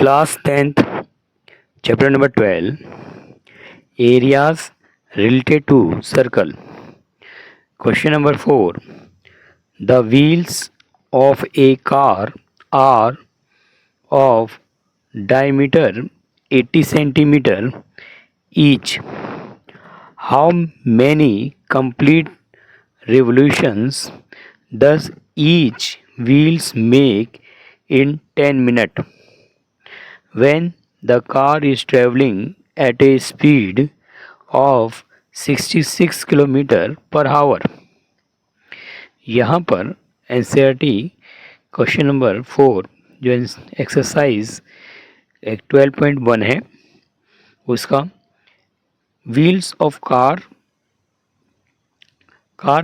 Class 10th, chapter number 12, areas related to circle. Question number 4. The wheels of a car are of diameter 80 centimeter each. How many complete revolutions does each wheels make in 10 minutes? When the car is traveling at a speed of 66 kilometre per hour. यहाँ पर NCERT question number 4 जो exercise 12.1 है उसका wheels of car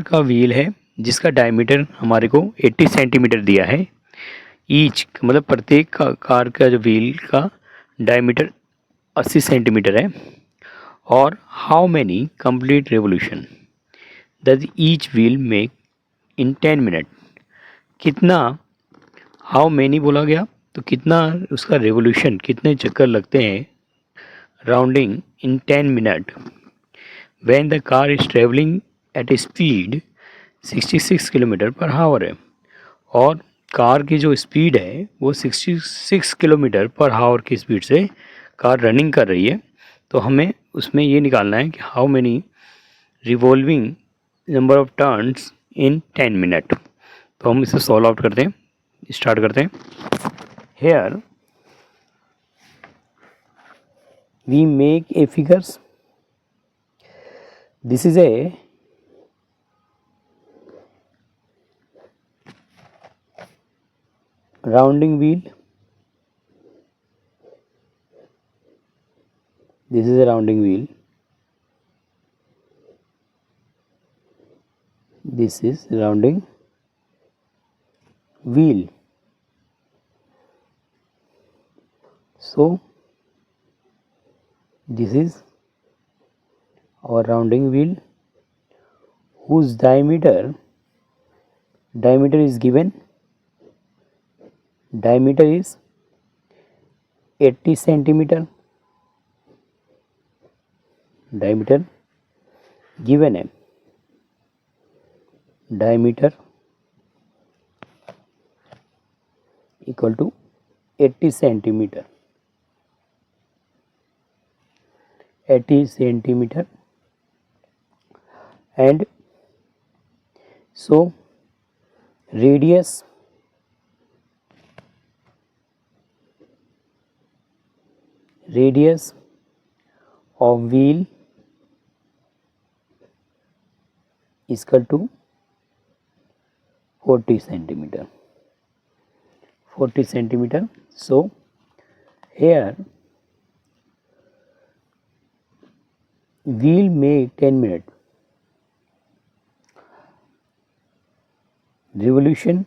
का wheel है जिसका diameter हमारे को 80 सेंटीमीटर दिया है। ईच मतलब प्रत्येक कार का जो व्हील का डायमीटर 80 सेंटीमीटर है। और how many complete revolution does each wheel make in 10 minute. कितना, हाउ मैनी बोला गया तो कितना उसका रेवोल्यूशन, कितने चक्कर लगते हैं rounding in 10 minute when the car is travelling at A speed 66 kilometre per hour है। और कार की जो स्पीड है वो 66 किलोमीटर पर आवर की स्पीड से कार रनिंग कर रही है। तो हमें उसमें ये निकालना है कि how many revolving number of turns in 10 minute. तो हम इसे सॉल्व आउट करते हैं, स्टार्ट करते हैं। Here we make a figures, this is a rounding wheel, this is a rounding wheel, this is rounding wheel. So this is our rounding wheel whose diameter is given, diameter is 80 centimeter, diameter given है, diameter equal to 80 centimeter, 80 centimeter. And so radius of wheel is equal to 40 centimeter, 40 centimeter. So here wheel make 10 minutes, revolution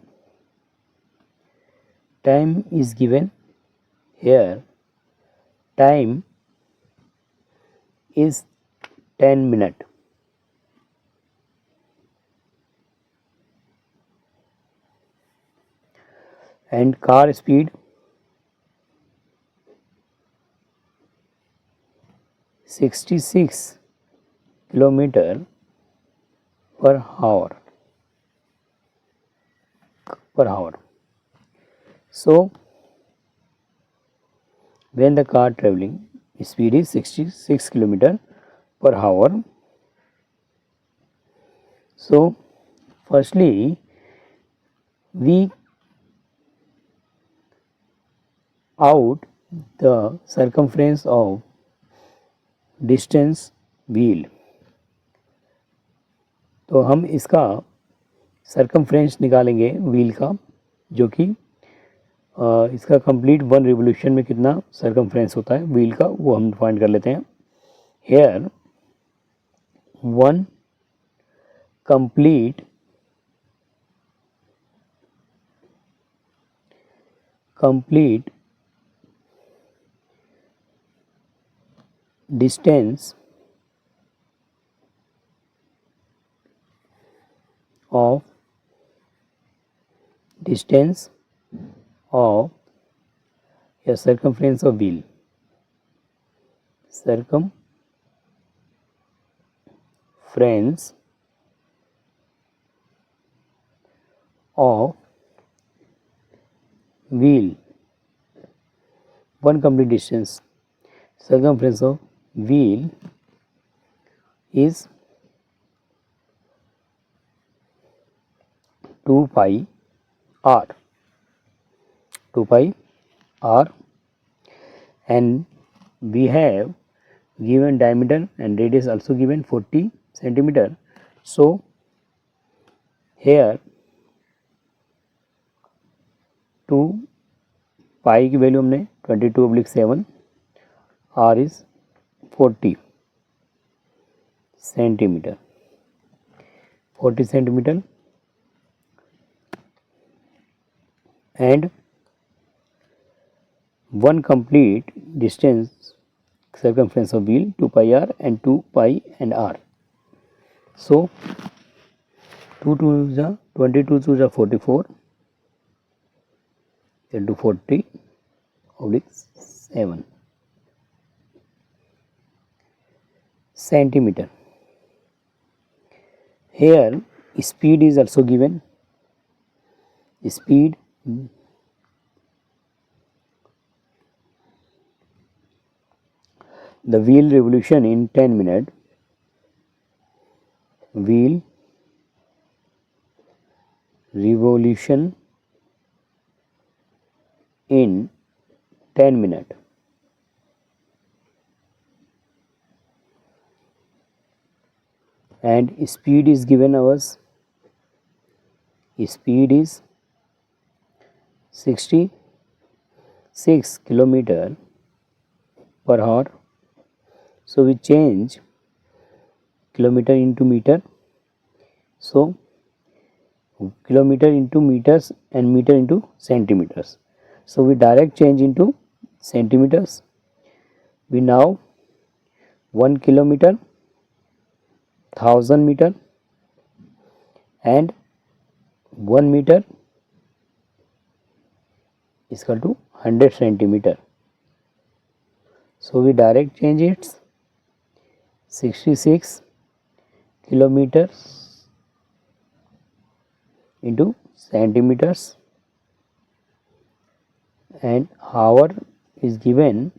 time is given, here time is 10 minutes. And car speed 66 kilometer per hour, So when the car traveling speed is 66 kilometer per hour. So firstly we out the circumference of distance wheel. तो हम इसका circumference निकालेंगे wheel का, जो कि इसका complete 1 revolution में कितना सर्कमफ्रेंस होता है व्हील का, वो हम फाइंड कर लेते हैं। Here 1 complete distance of Here circumference of wheel, circumference of wheel, one complete distance, circumference of wheel is 2 pi r, 2 pi r, and we have given diameter and radius also given 40 centimeter. So here 2 पाई की value हमने 22/7, r is 40 centimeter, 40 centimeter, and one complete distance circumference of wheel 2 pi r and 2 pi and r. So 2 2 is 22 2 is 44 into 40/7 centimeter. Here speed is also given. Speed the wheel revolution in 10 minutes, wheel revolution in 10 minutes. And speed is given ours. Speed is 66 kilometer per hour. So we change kilometer into meter. So kilometer into meters and meter into centimeters. So we direct change into centimeters. We now 1 kilometer, 1000 meter, and 1 meter is equal to 100 centimeter. So we direct change it 66 kilometers into centimeters, and hour is given,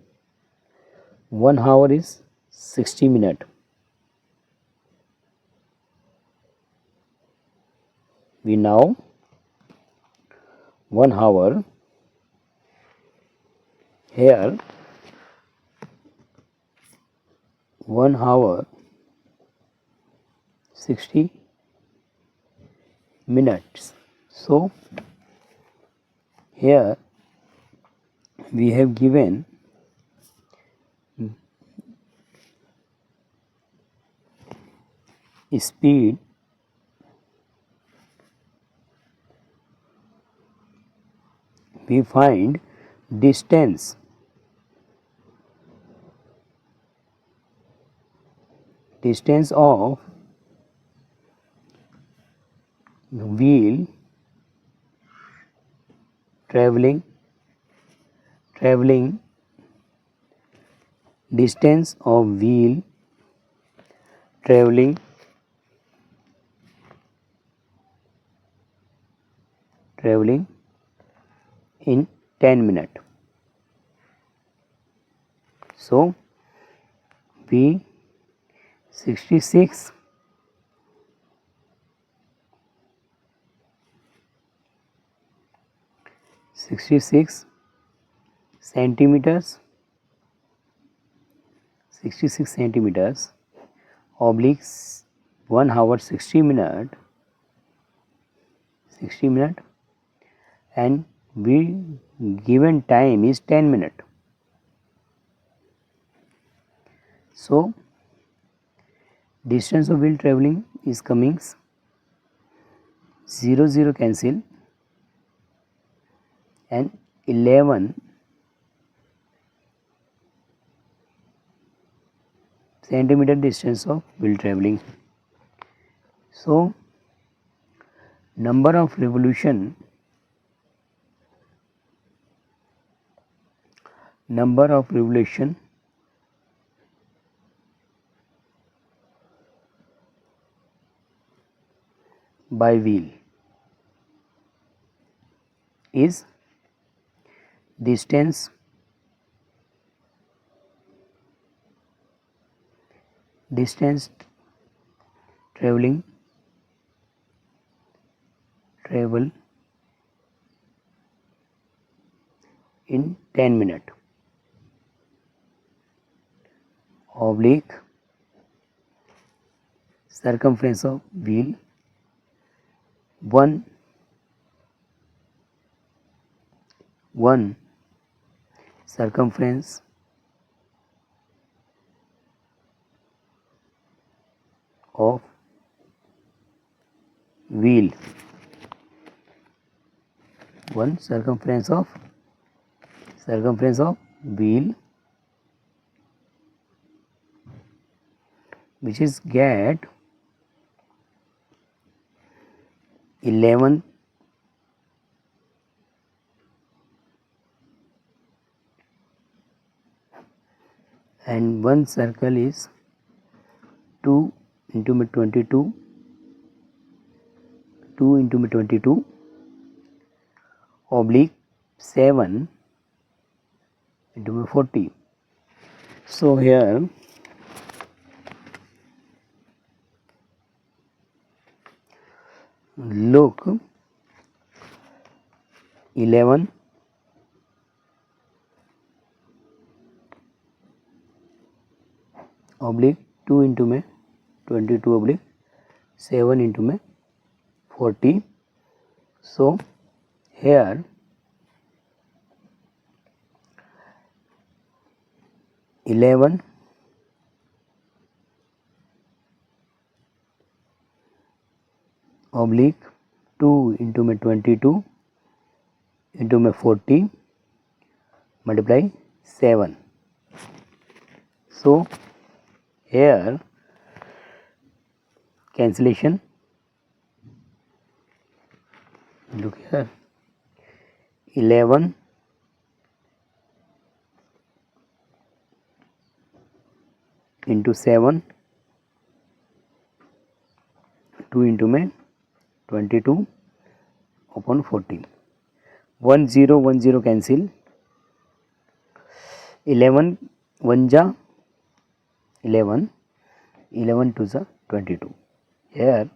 1 hour is 60 minutes. We now 1 hour, here 1 hour 60 minutes. So here we have given speed we find distance of wheel traveling distance of wheel traveling in 10 minutes. So we 66 centimeters obliques 1 hour 60 minutes and we given time is 10 minutes. So distance of wheel traveling is coming 0 0 cancel and 11 centimeter distance of wheel traveling. So number of revolution number of revolution by wheel is distance travel in 10 minutes oblique circumference of wheel 1 circumference of wheel 1 circumference of wheel which is get 11 and one circle is 2 into 22 oblique 7 into 40. So here look 11 oblique 2 into 22 oblique 7 into 40. So here 11 oblique 2 into 22 into 40 multiply 7. So here cancellation, look here 11 into 7 2 into 22 upon 40 1 0 1 0 cancel 11 1 ja 11 11 2 ja 22 here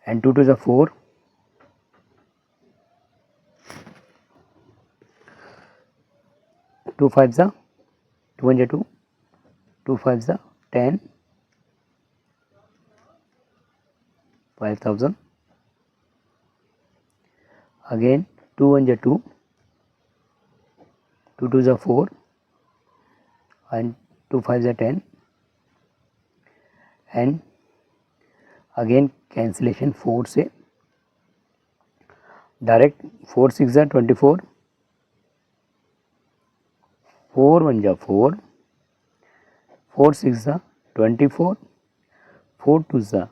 and 2 to the 4 2 5 the 2 1 2 2 5 the 10 5000 again 2 1 2 2 2 the 4 and 2 5 the 10 and again cancellation 4 से direct 4 6 जा 24 4 1 जा 4 4 6 जा 24 4 2 जा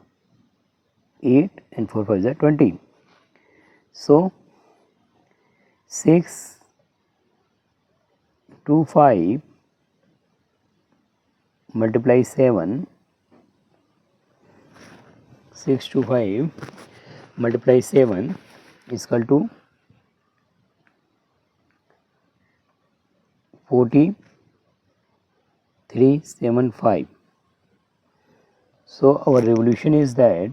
8 and 4 5 जा 20. So 6 2 5 multiply 7 6 to 5 multiply 7 is equal to 4375. So our revolution is that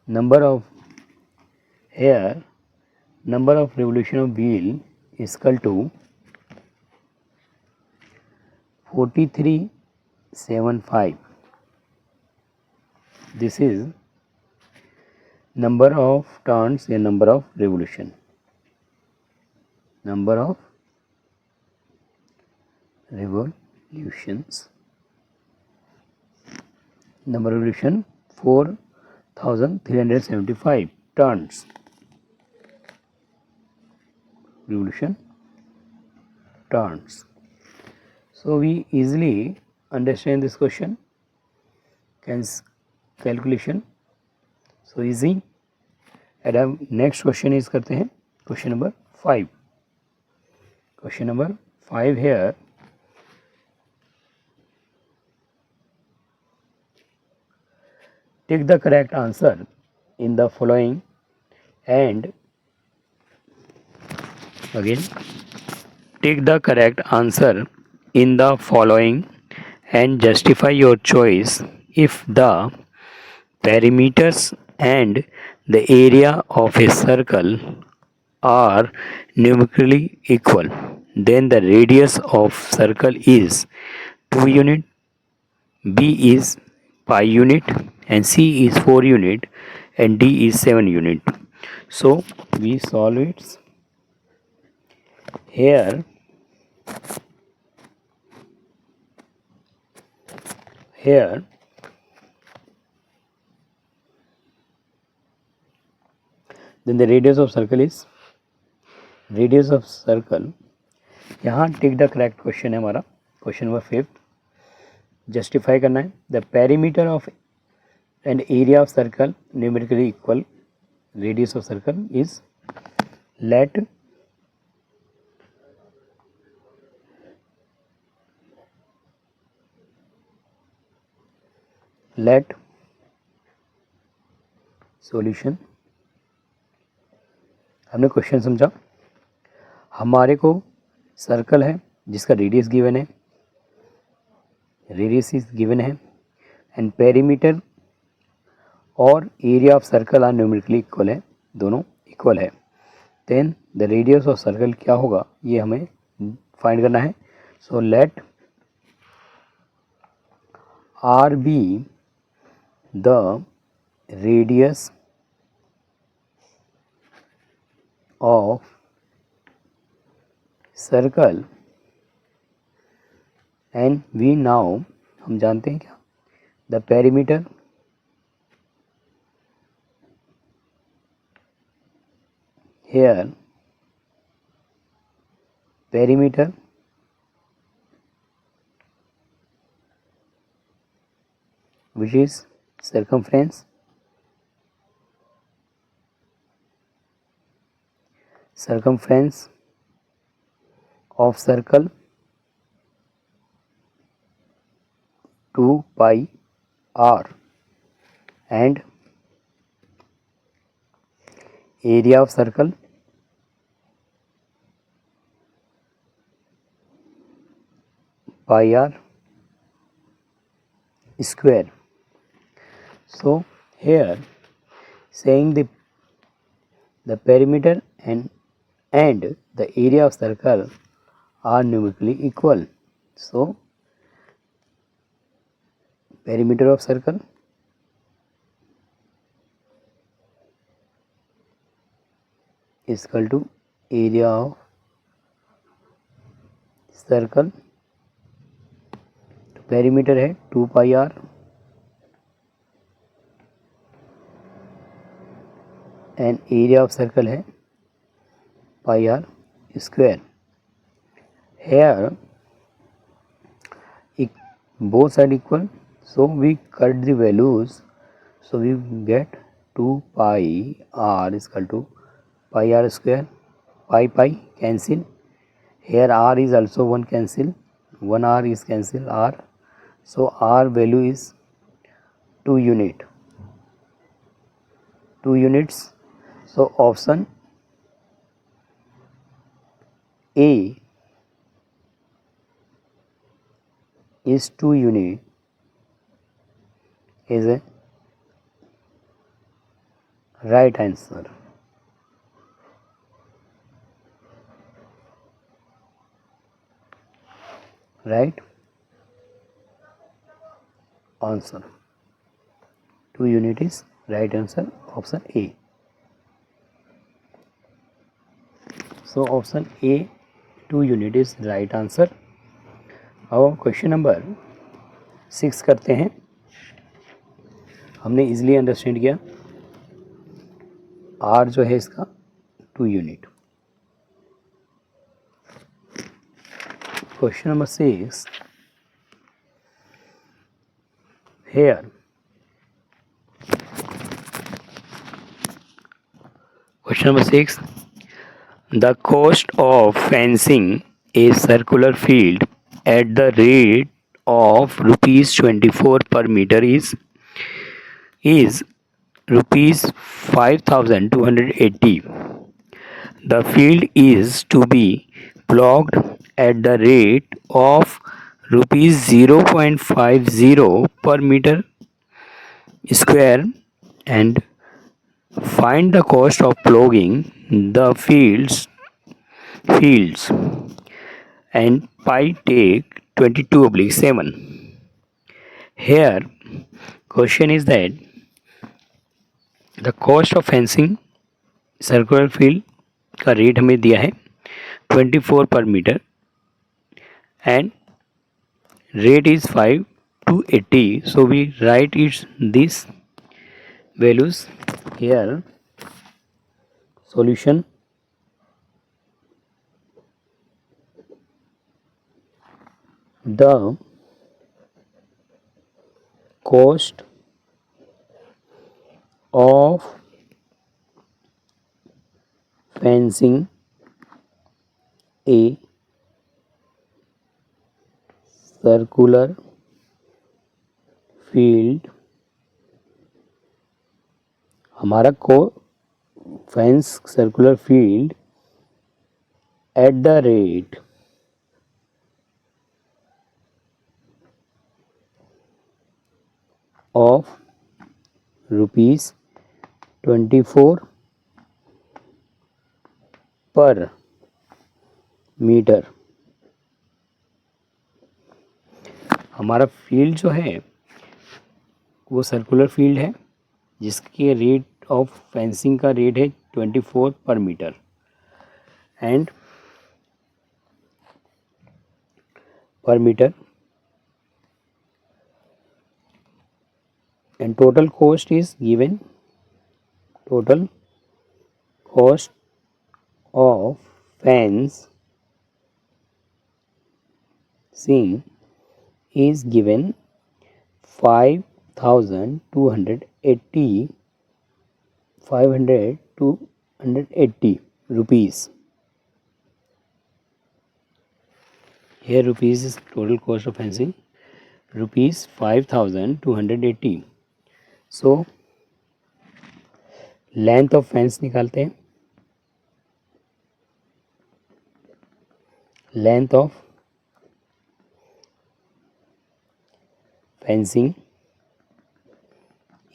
number of revolution of wheel is equal to 4375. This is number of turns and number of revolution. Number of revolutions. Number of revolution 4375 turns. Revolution turns. So we easily understand this question. Calculation so easy. And अब next question is करते हैं question number 5। Question number 5 here, take the correct answer in the following and again take the correct answer in the following and justify your choice. If the perimeters and the area of a circle are numerically equal, then the radius of circle is 2 unit, B is pi unit, and C is 4 unit, and D is 7 unit. So we solve it here. Then the radius of circle is यहाँ tick the correct question है हमारा question number 5। Justify करना है the perimeter of and area of circle numerically equal, radius of circle is let solution. हमने question समझा, हमारे को circle है जिसका रेडियस गिवन है, रेडियस इज गिवन है, एंड पेरीमीटर और area of circle are numerically equal है, दोनों इक्वल है। Then the radius of circle क्या होगा ये हमें फाइंड करना है। So let R be the radius of circle and we now, हम जानते हैं क्या, the perimeter here, perimeter which is circumference of circle 2 pi r, and area of circle pi r square. So here saying the perimeter and the area of circle are numerically equal. So perimeter of circle is equal to area of circle, तो perimeter है 2 pi r and area of circle है pi r square. Here both side equal, so we cut the values, so we get 2 pi r is equal to pi r square, pi cancel, here r is also 1 cancel, 1 r is cancel r, so r value is 2 units. So option A is 2 unit is a right answer. Right answer, 2 unit is right answer, option A. So option A 2 unit is right answer. अब question number 6 करते हैं। हमने easily understand किया, R जो है इसका 2 unit. Question number 6, here Question number 6. The cost of fencing a circular field at the rate of rupees 24 per meter is rupees 5280. The field is to be ploughed at the rate of rupees 0.50 per meter square, and find the cost of ploughing the fields, and pi take 22/7. Here question is that the cost of fencing circular field का rate हमें दिया है 24 per metre and rate is 5 to 80. So we write its these values here. Solution. The cost of fencing a circular field, हमारा को fence circular field at the rate of rupees 24 per metre. हमारा field जो है वो circular field है जिसके rate of fencing का rate है 24 पर मीटर एंड पर metre and total cost is given. Total cost of fencing is given 580 rupees. Here rupees is total cost of fencing, rupees 5280. So length of fence निकालते हैं. Length of fencing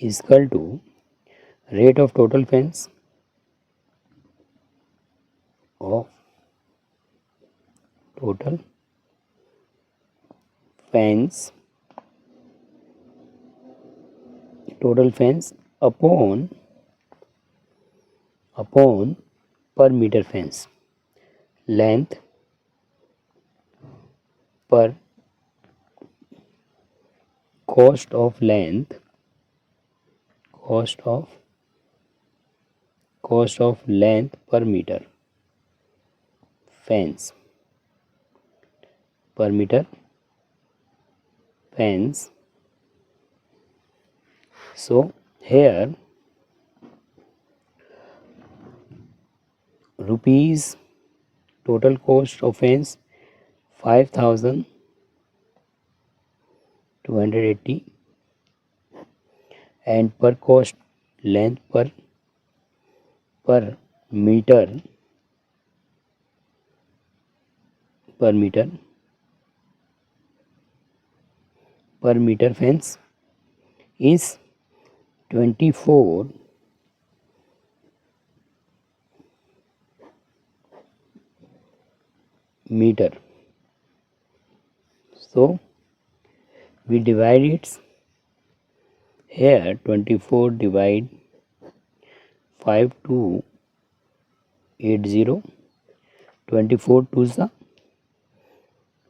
is equal to rate of total fence of total fence upon per meter fence. Length per cost of length per meter fence per meter fence. So here rupees total cost of fence 5280 and per cost length per meter fence is 24 meter. So we divide it here. 24 divide 5280. 24 2s are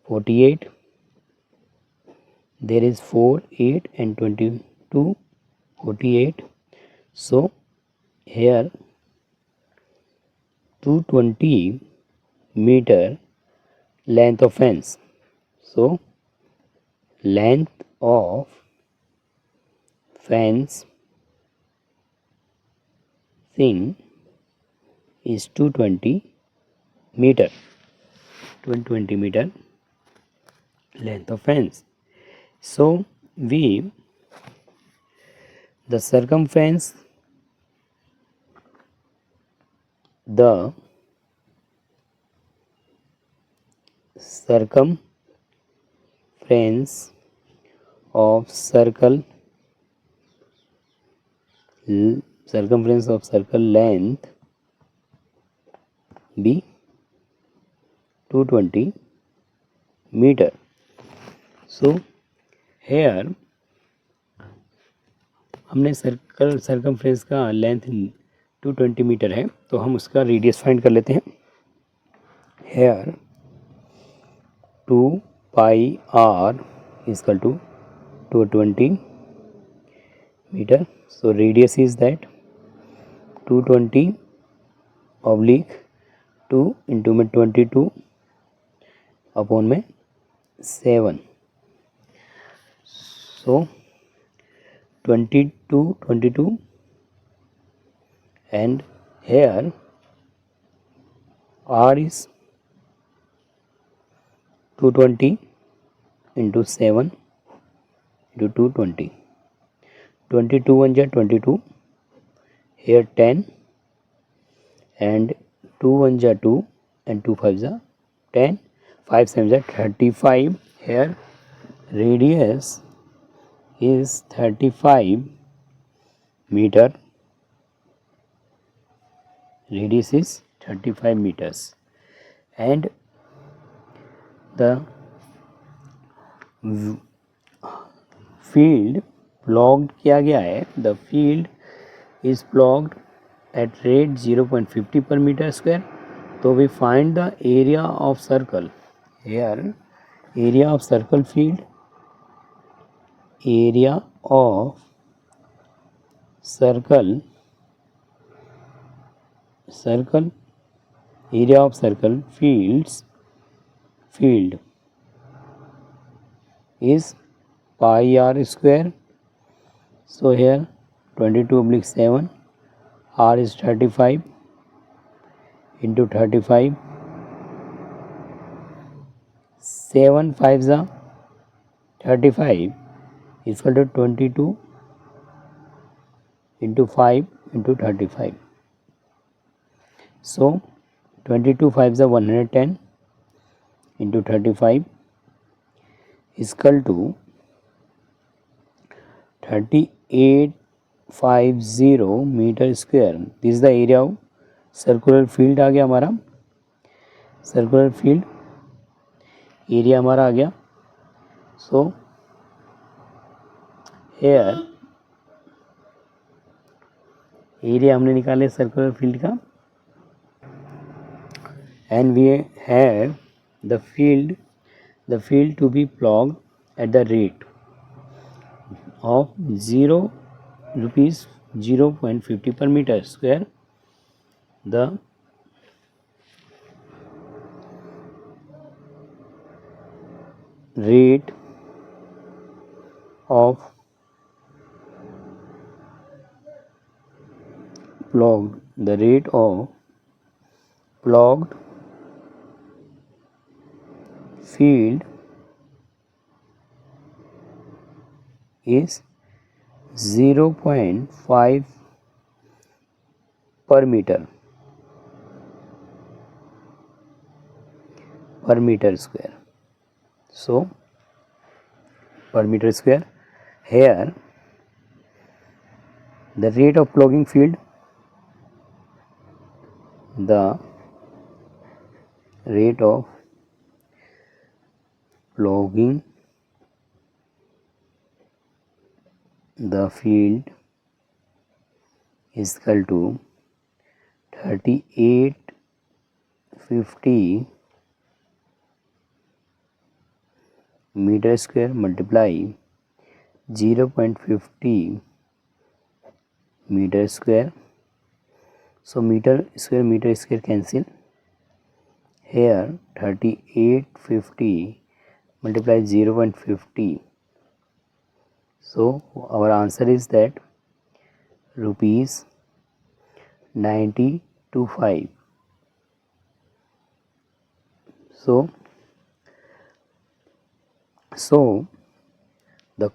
48. There is 4 8 and 22 48. So here 220 meter length of fence. So length of fencing is 220 meter. 220 meter length of fence. So the circumference of circle length be 220 meter. So here हमने circumference का length 220 metre है, तो हम उसका radius find कर लेते हैं. Here 2 pi R equal to 220 meter. So radius is that 220 oblique 2 into में 22 upon में 7. So 22 and here R is 220 into 7 into 220. 22 1 ja 22, here 10 and 2 1 ja 2 and 2 5 ja 10, 5 7 ja 35. Here radius is 35 meter. Radius is 35 meters and the field प्लॉग्ड किया गया है. The field is ploughed at rate 0.50 per meter square. तो we find the area of circle. Here area of circle field, area of circle area of circle field is pi r square. So here 22/7, r is 35 into 35, 7 5s are 35 is equal to 22 into 5 into 35. So 22 5s are 110 into 35 is equal to 3850 meter square. This is the area of circular field. आ गया हमारा circular field area हमारा आ गया. So here area हमने निकाले circular field का and we have the field to be ploughed at the rate of 0 rupees 0.50 per meter square. The rate of plogged field is 0.5 per meter square. So per meter square, here the rate of plogging field, the rate of plogging the field is equal to 3850 meter square multiply 0.50 meter square. So meter square cancel. Here 3850 multiply 0.50. So our answer is that rupees 9025 so the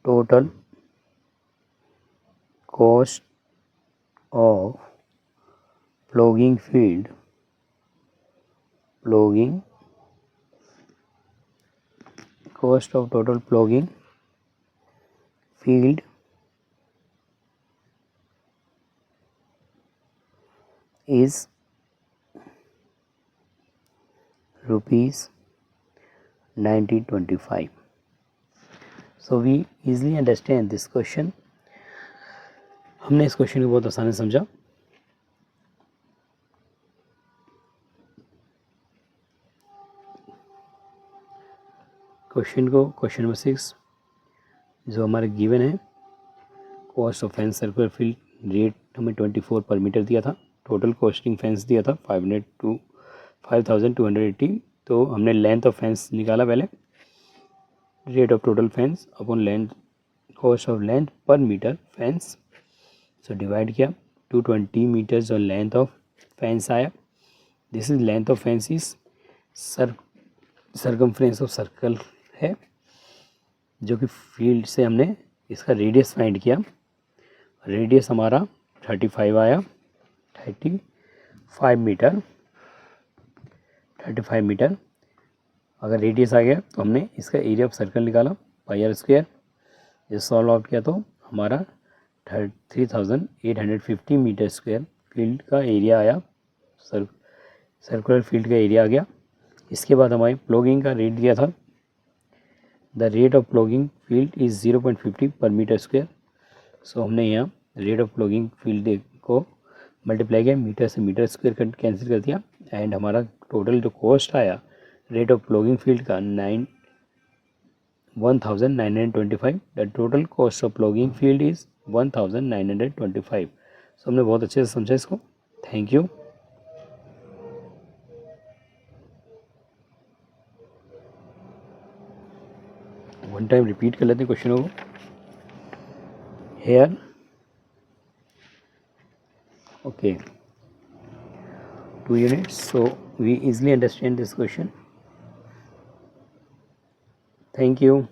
total cost of ploughing field is rupees 1925. So we easily understand this question. हमने इस question को बहुत आसानी से समझा. Question number 6 जो हमारे given है, cost of fence circular field rate हमें 24 पर मीटर दिया था, टोटल कॉस्टिंग फेंस दिया था 5280. तो हमने लेंथ ऑफ फेंस निकाला पहले, rate of total fence upon length, cost of length पर मीटर फेंस. सो डिवाइड किया, 220 मीटर्स और लेंथ ऑफ फेंस आया. This is length of fence is circumference of circle है, जो कि फील्ड से हमने इसका रेडियस फाइंड किया. रेडियस हमारा 35 आया, 35 मीटर. अगर रेडियस आ गया तो हमने इसका एरिया ऑफ सर्कल निकाला, पाई आर स्क्वायर. ये सॉल्व आउट किया तो हमारा 3850 मीटर स्क्वायर फील्ड का एरिया आया, सर्कुलर फील्ड का एरिया आ गया. इसके बाद हमारे प्लॉगिंग का रेट दिया था, the rate of ploughing field is 0.50 पर मीटर स्क्वायर. सो हमने यहाँ रेट ऑफ प्लॉगिंग फील्ड को मल्टीप्लाई किया, मीटर से मीटर स्क्वायर कैंसिल कर दिया, एंड हमारा टोटल जो कॉस्ट आया रेट ऑफ प्लॉगिंग फील्ड का 1925. The total cost of ploughing field is 1925. So हमने बहुत अच्छे से समझा इसको. Thank you. One time repeat कर लेते हैं क्वेश्चनों को. Here okay, 2 units, so we easily understand this question. Thank you.